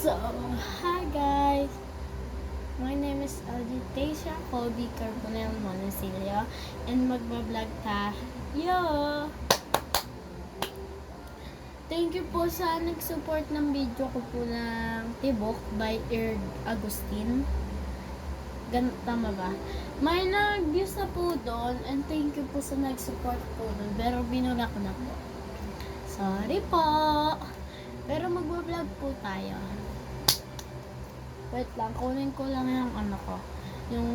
So, hi guys! My name is Algitasia Colby Carbonell Monasilio and magbablog tayo! Thank you po sa nag-support ng video ko po ng Tibok by Erd Agustin. Tama ba? May nag-views na po doon and thank you po sa nag-support po doon. Pero binura ko na po. Sorry po! Pero magbablog po tayo. Wait lang, kunin ko lang yung ano ko. Yung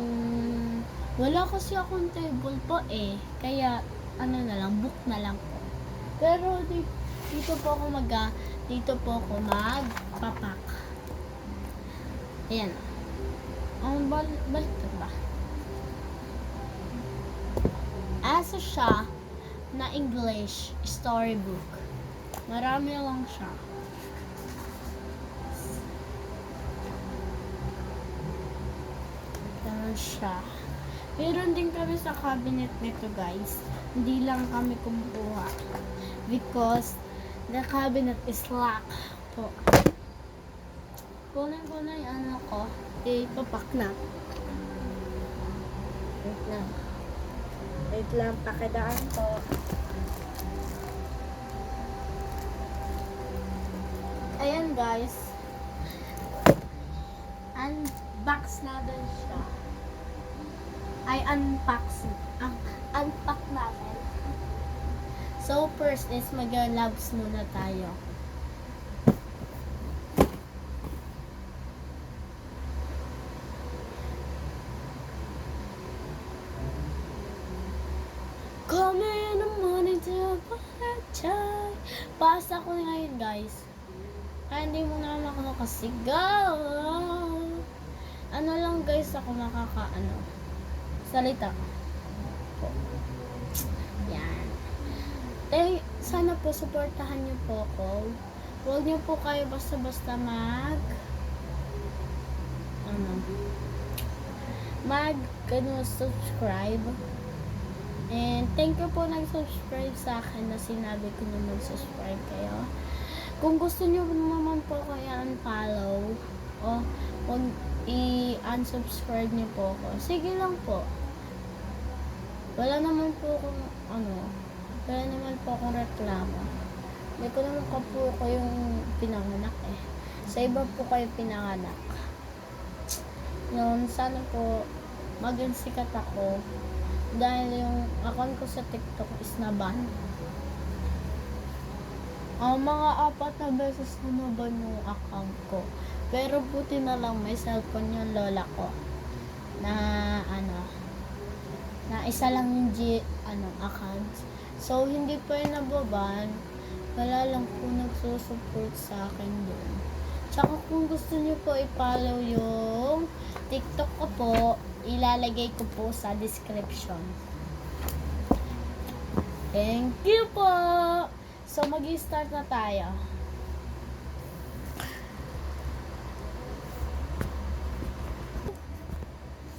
wala kasi akong table po eh. Kaya ano na lang, book na lang po. Pero dito po ako magpapak. Ayan. Ang baliktad ba? Asa siya na English storybook. Marami lang siya. Siya. Meron din kami sa cabinet nito guys. Hindi lang kami kumukuha. Because the cabinet is locked po. Kunin ko na yung ano ko. Ipapak na. Wait lang. Wait lang. Pakidaan ko. Ayan guys. Unbox na din siya. Ay unpack natin. So first is mag-labs muna tayo. Come in the morning to apologize. Pasa ko ngayon guys. Kaya hindi mo naman ako nakasigaw. Ano lang guys ako makakaano. Salita. Yan. Sana po supportahan niyo po ako. Huwag niyo po kayo basta-basta subscribe. And thank you po nag-subscribe sa akin na sinabi ko na mag-subscribe kayo. Kung gusto niyo naman po kayo unfollow o huwag i-unsubscribe niyo po ako. Sige lang po. Wala naman po akong reklamo. Hindi ko naman po kayong pinanganak eh. Sa iba po kayo pinanganak. Yun, sana po maging sikat ako dahil yung account ko sa TikTok is naban. Mga 4 na beses na naban yung account ko. Pero buti na lang may cellphone yung lola ko na isa lang yung account. So hindi pa yung nababan. Wala lang po nagsusupport sa akin doon. Tsaka kung gusto niyo po i-follow yung TikTok ko po, ilalagay ko po sa description. Thank you po! So mag-start na tayo.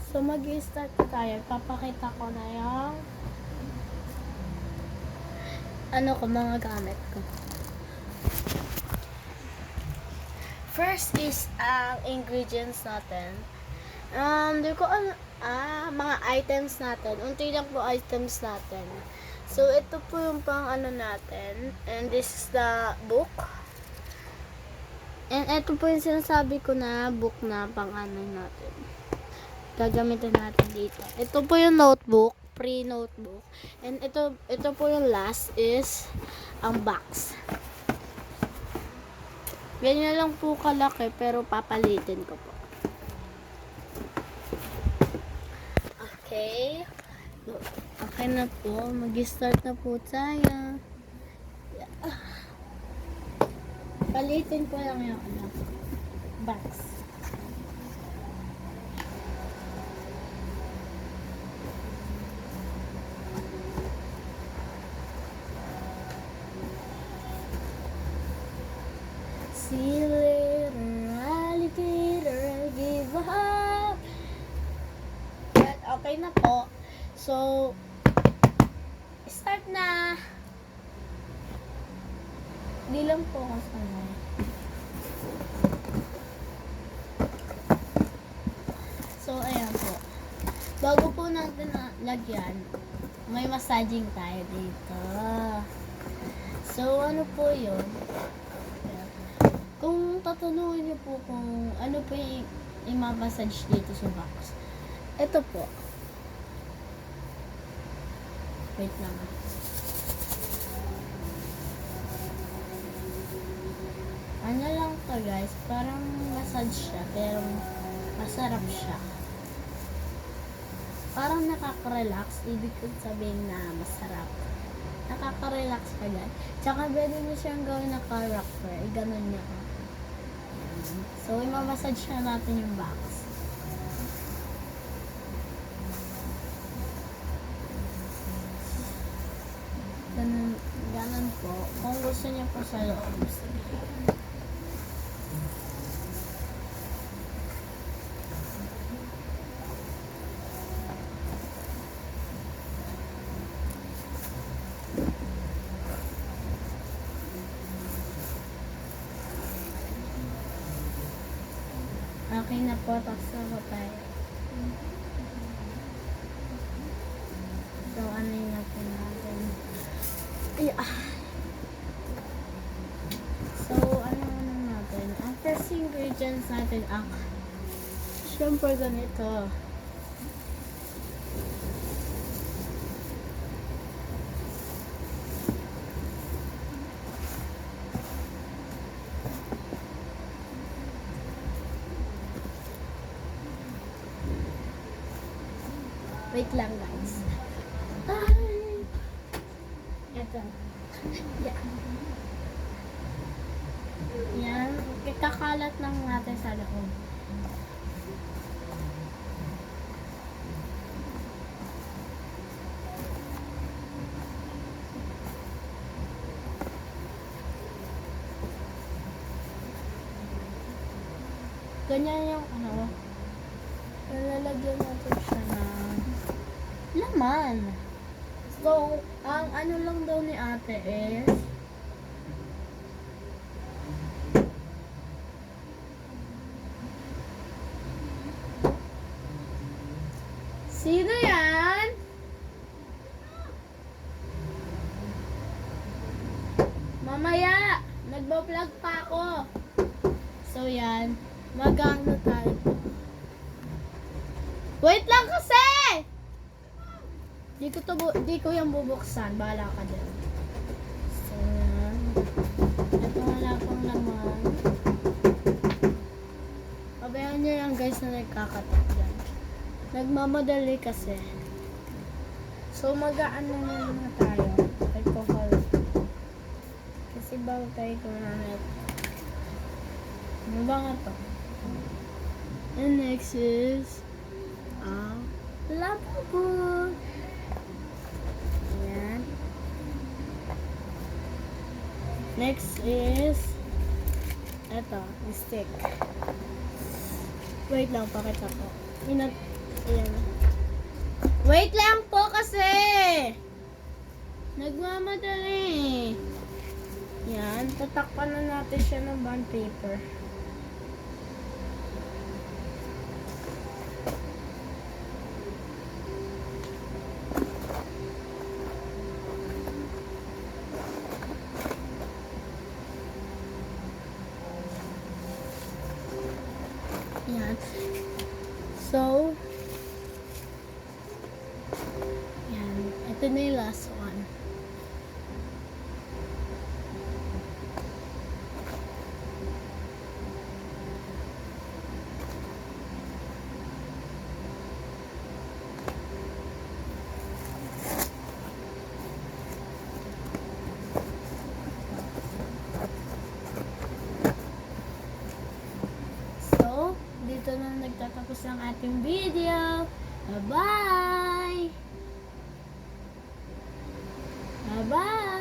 So mag-start na tayo. Papakita ko na yung mga gamit ko. First is ang ingredients natin. Mga items natin. Unti lang po items natin. So ito po yung pang natin. And this is the book. And ito po yung sinasabi ko na book na pang natin. Gagamitin natin dito. Ito po yung notebook, pre-notebook. And ito po yung last is ang box. Ganyan lang po kalaki pero papalitin ko po. Okay. Okay na po. Mag-start na po tayo. Palitin ko lang yung box. See you later, alligator, give up. Okay na po. So, start na. Di lang po ako sanay. po natin na lagyan, may massaging tayo dito. So, ano po yun? Kung tatanungin niyo po kung ano po yung i-massage dito sa box. Ito po. Wait lang. Ano lang to guys, parang massage siya, pero masarap siya. Parang nakaka-relax, ibig ko sabihin na masarap. Nakaka-relax pa guys. Tsaka pwede niyo siyang gawin na character, ganun niya. So, i-massage na natin yung box. Ganun po. Kung gusto niyo po sa loob. Okay na po, tapos na po tayo. So, ano yung natin natin? So, ano natin? Ang first ingredients natin ang syempre ganito. Wait lang guys. Ito. Yan. Yan. Kakalat lang natin sa loob. Ganyan yung ano. Lalagyan natin siya ng laman. So, ang ano lang daw ni ate is sino yan? Mamaya, nagbo-vlog pa ako. So, yan. Magano tayo. Wait lang kasi! Di ko yung bubuksan. Bahala ka dyan. So, yan. Ito wala pang laman. Pabayaan nyo yan guys na nagkakatak dyan. Nagmamadali kasi. So, mag-aano na naman tayo. Alcohol. Kasi bago tayo kumamit. Ano ba nga to? And next is lavabo. Ayan. Next is eto, stick. Wait lang, pakita ko. Ayan. Wait lang po kasi! Nagmamadali. Yan, tatakpan na natin siya ng bond paper. Yan. So, yan. Ito na yung last one. Dito na nagtatapos ang ating video. Bye-bye! Bye-bye!